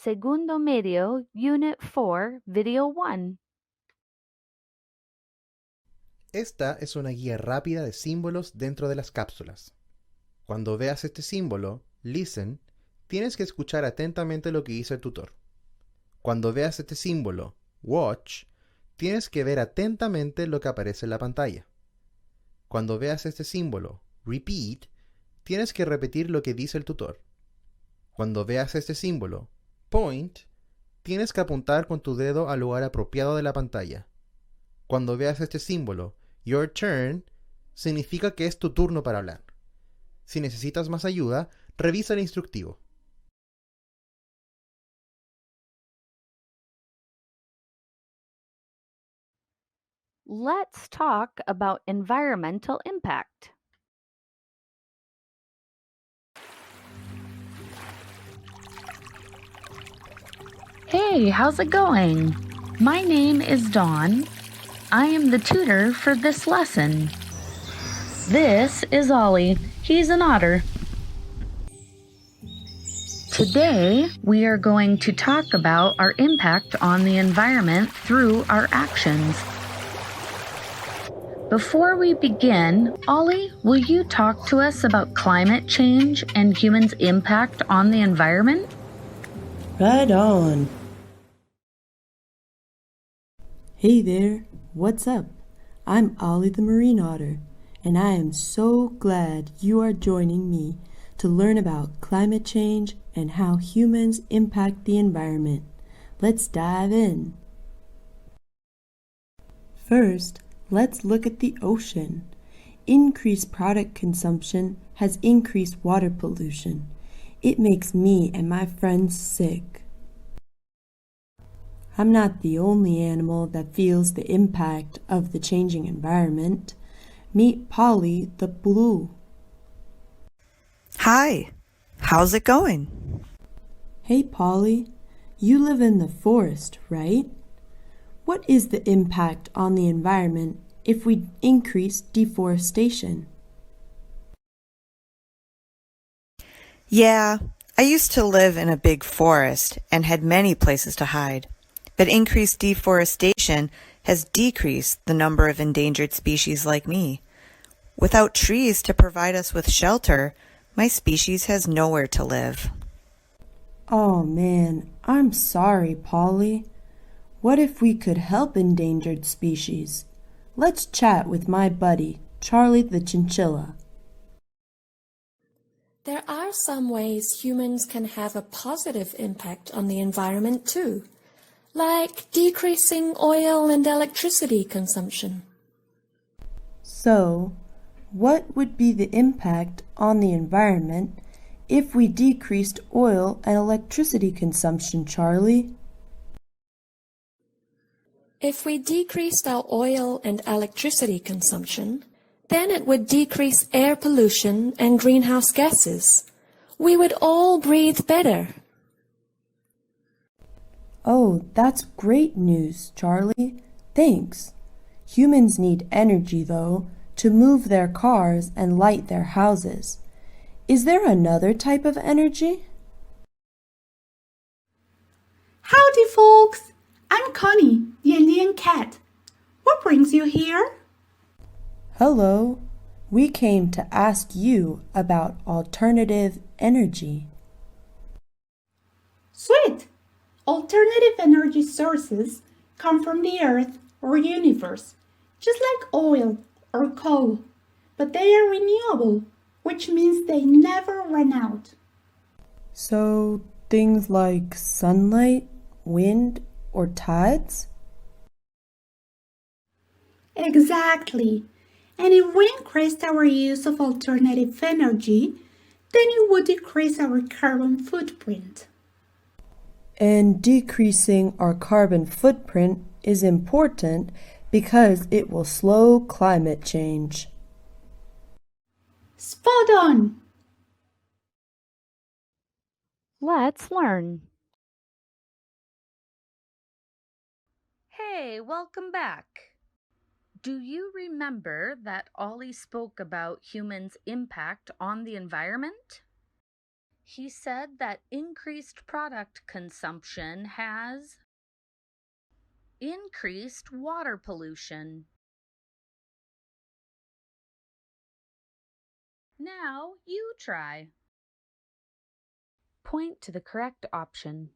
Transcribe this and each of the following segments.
Segundo Medio, Unit 4, Video 1. Esta es una guía rápida de símbolos dentro de las cápsulas. Cuando veas este símbolo, listen, tienes que escuchar atentamente lo que dice el tutor. Cuando veas este símbolo, watch, tienes que ver atentamente lo que aparece en la pantalla. Cuando veas este símbolo, repeat, tienes que repetir lo que dice el tutor. Cuando veas este símbolo, point, tienes que apuntar con tu dedo al lugar apropiado de la pantalla. Cuando veas este símbolo, your turn, significa que es tu turno para hablar. Si necesitas más ayuda, revisa el instructivo. Let's talk about environmental impact. Hey, how's it going? My name is Dawn. I am the tutor for this lesson. This is Ollie. He's an otter. Today, we are going to talk about our impact on the environment through our actions. Before we begin, Ollie, will you talk to us about climate change and humans' impact on the environment? Right on. Hey there, what's up? I'm Ollie the Marine Otter, and I am so glad you are joining me to learn about climate change and how humans impact the environment. Let's dive in. First, let's look at the ocean. Increased product consumption has increased water pollution. It makes me and my friends sick. I'm not the only animal that feels the impact of the changing environment. Meet Polly the blue. Hi, how's it going? Hey Polly, you live in the forest, right? What is the impact on the environment if we increase deforestation? Yeah, I used to live in a big forest and had many places to hide. But increased deforestation has decreased the number of endangered species like me. Without trees to provide us with shelter, my species has nowhere to live. Oh man, I'm sorry, Polly. What if we could help endangered species? Let's chat with my buddy, Charlie the chinchilla. There are some ways humans can have a positive impact on the environment too, like decreasing oil and electricity consumption. So, what would be the impact on the environment if we decreased oil and electricity consumption, Charlie? If we decreased our oil and electricity consumption, then it would decrease air pollution and greenhouse gases. We would all breathe better. Oh, that's great news, Charlie. Thanks. Humans need energy, though, to move their cars and light their houses. Is there another type of energy? Howdy, folks! I'm Connie, the Indian cat. What brings you here? Hello. We came to ask you about alternative energy. Sweet! Alternative energy sources come from the Earth or universe, just like oil or coal, but they are renewable, which means they never run out. So, things like sunlight, wind, or tides? Exactly. And if we increased our use of alternative energy, then it would decrease our carbon footprint. And decreasing our carbon footprint is important because it will slow climate change. Spot on! Let's learn. Hey, welcome back. Do you remember that Ollie spoke about humans' impact on the environment? He said that increased product consumption has increased water pollution. Now you try. Point to the correct option.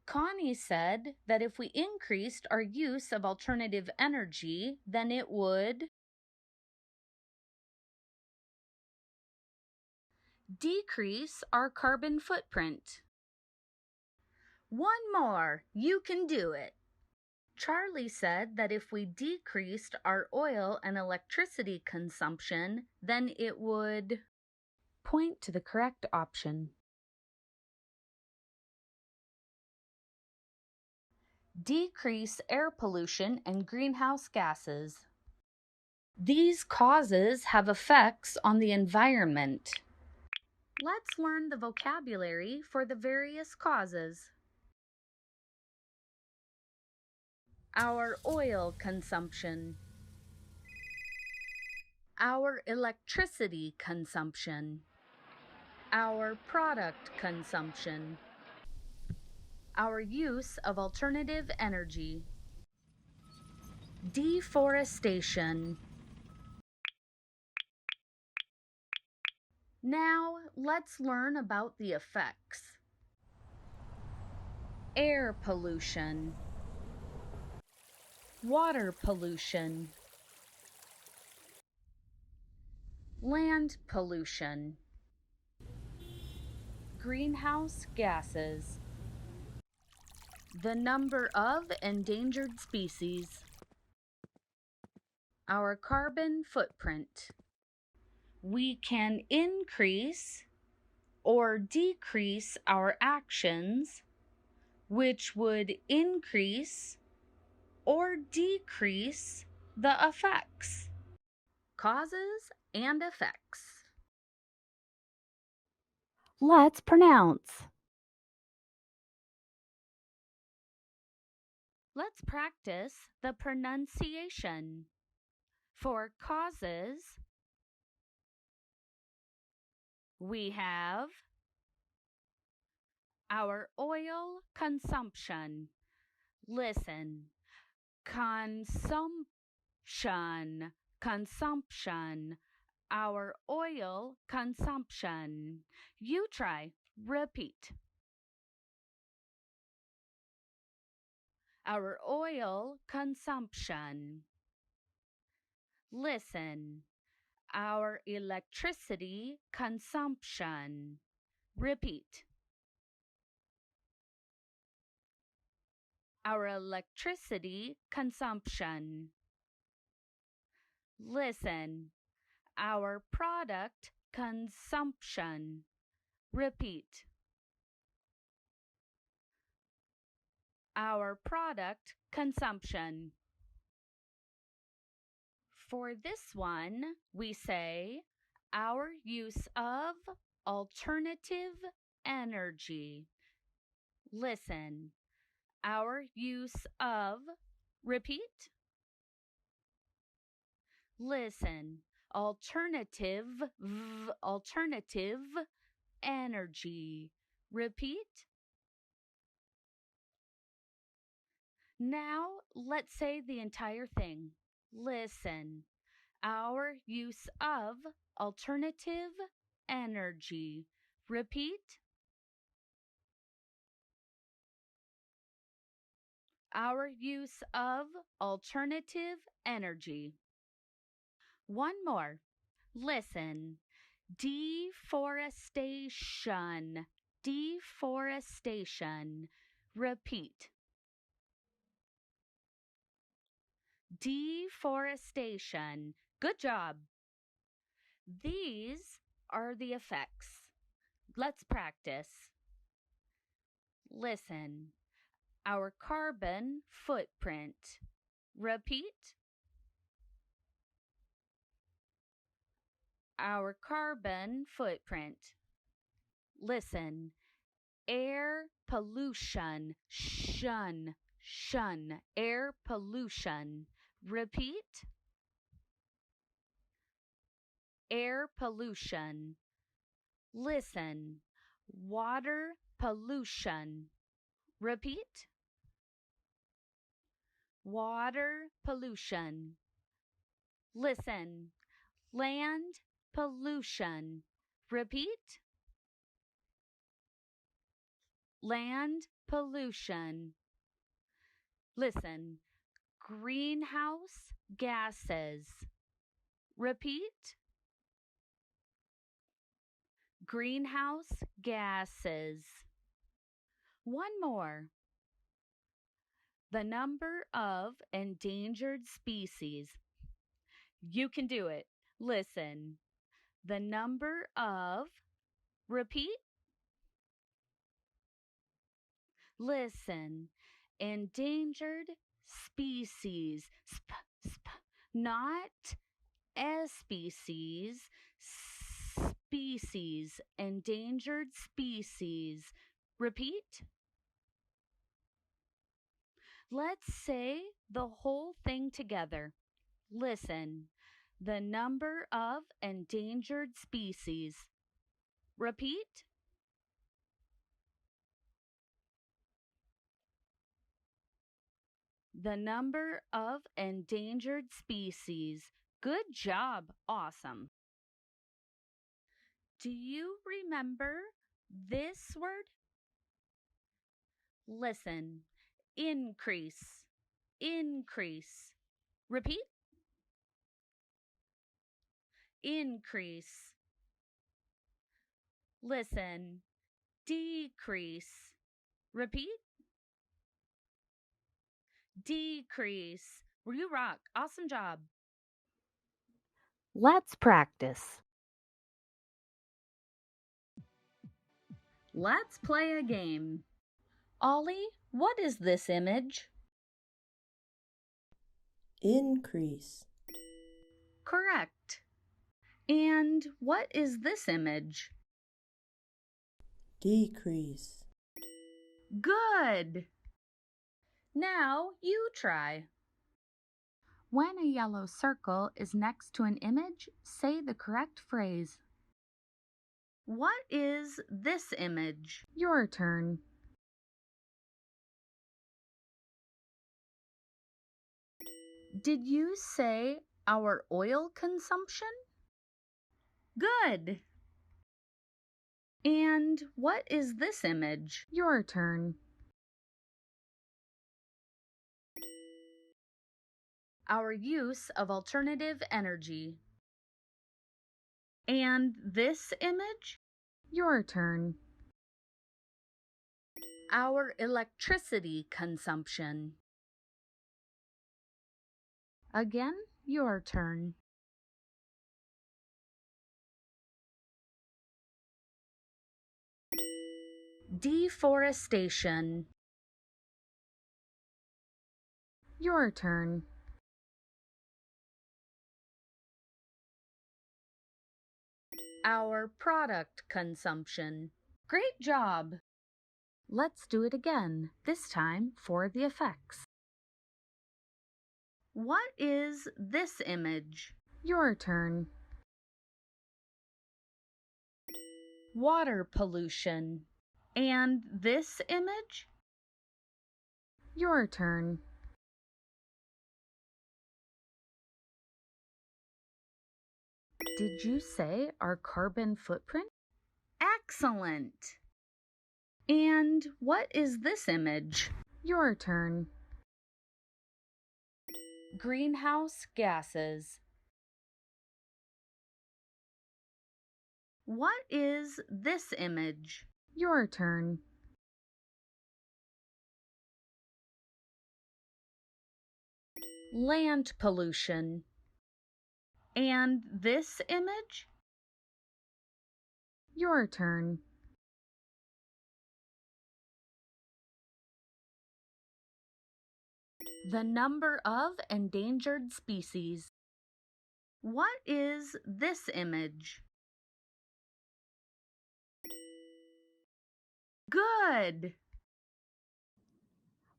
Connie said that if we increased our use of alternative energy, then it would decrease our carbon footprint. One more, you can do it. Charlie said that if we decreased our oil and electricity consumption, then it would point to the correct option. Decrease air pollution and greenhouse gases. These causes have effects on the environment. Let's learn the vocabulary for the various causes. Our oil consumption. Our electricity consumption. Our product consumption. Our use of alternative energy. Deforestation. Now let's learn about the effects. Air pollution. Water pollution. Land pollution. Greenhouse gases. The number of endangered species. Our carbon footprint. We can increase or decrease our actions, which would increase or decrease the effects. Causes and effects. Let's pronounce. Let's practice the pronunciation. For causes, we have our oil consumption. Listen. Consumption. Consumption. Our oil consumption. You try. Repeat. Our oil consumption. Listen. Our electricity consumption. Repeat. Our electricity consumption. Listen. Our product consumption. Repeat. Our product consumption. For this one, we say our use of alternative energy. Listen. Our use of, repeat. Listen. Alternative energy. Repeat. Now let's say the entire thing. Listen. Our use of alternative energy. Repeat. Our use of alternative energy. One more. Listen. Deforestation. Deforestation. Repeat. Deforestation. Good job. These are the effects. Let's practice. Listen. Our carbon footprint. Repeat. Our carbon footprint. Listen. Air pollution. Shun. Air pollution. Repeat. Air pollution. Listen. Water pollution. Repeat. Water pollution. Listen. Land pollution. Repeat. Land pollution. Listen. Greenhouse gases. Repeat. Greenhouse gases. One more. The number of endangered species. You can do it. Listen. The number of, repeat. Listen. Endangered species. Not species. Species. Endangered species. Repeat. Let's say the whole thing together. Listen. The number of endangered species. Repeat. The number of endangered species. Good job. Awesome. Do you remember this word? Listen. Increase. Increase. Repeat. Increase. Listen. Decrease. Repeat. Decrease. You rock. Awesome job. Let's practice. Let's play a game. Ollie, what is this image? Increase. Correct. And what is this image? Decrease. Good. Now you try. When a yellow circle is next to an image, say the correct phrase. What is this image? Your turn. Did you say our oil consumption? Good. And what is this image? Your turn. Our use of alternative energy. And this image? Your turn. Our electricity consumption. Again, your turn. Deforestation. Your turn. Our product consumption. Great job! Let's do it again, this time for the effects. What is this image? Your turn. Water pollution. And this image? Your turn. Did you say our carbon footprint? Excellent! And what is this image? Your turn. Greenhouse gases. What is this image? Your turn. Land pollution. And this image? Your turn. The number of endangered species. What is this image? Good!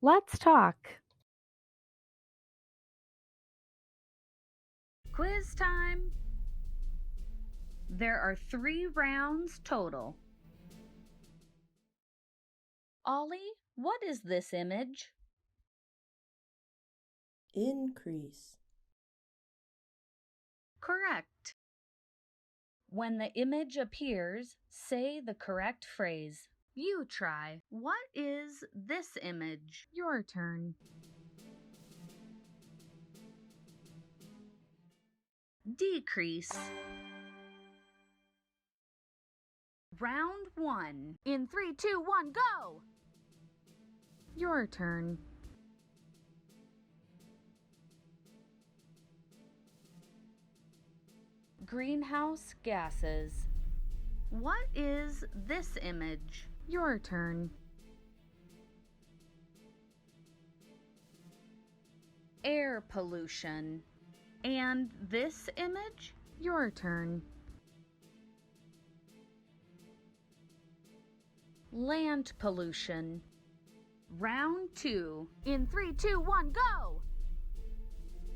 Let's talk. Quiz time. There are 3 rounds total. Ollie, what is this image? Increase. Correct. When the image appears, say the correct phrase. You try. What is this image? Your turn. Decrease. Round 1. In 3, 2, 1, go! Your turn. Greenhouse gases. What is this image? Your turn. Air pollution. And this image? Your turn. Land pollution. Round 2. In 3, 2, 1, go!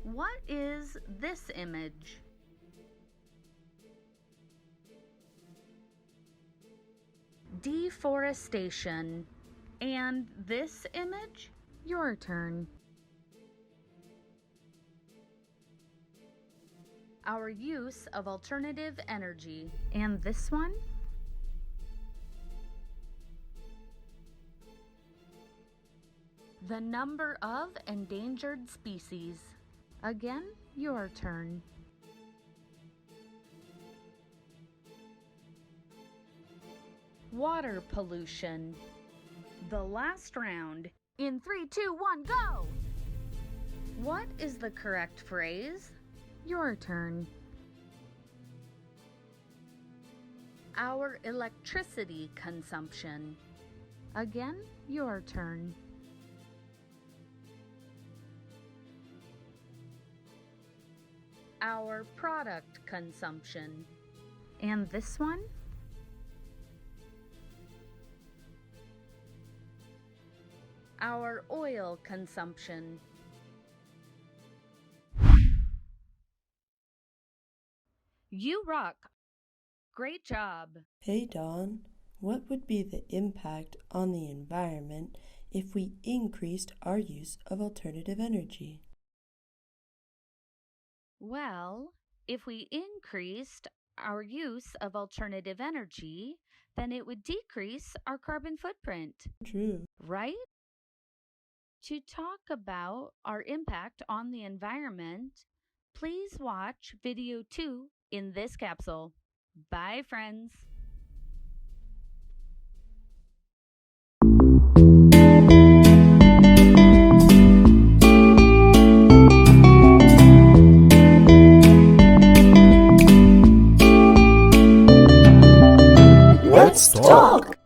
What is this image? Deforestation. And this image? Your turn. Our use of alternative energy. And this one? The number of endangered species. Again, your turn. Water pollution. The last round. In 3, 2, 1, go! What is the correct phrase? Your turn. Our electricity consumption. Again, your turn. Our product consumption. And this one? Our oil consumption. You rock. Great job. Hey Dawn, what would be the impact on the environment if we increased our use of alternative energy? Well, if we increased our use of alternative energy, then it would decrease our carbon footprint. True. Right? To talk about our impact on the environment, please watch video 2 in this capsule. Bye, friends. Let's talk!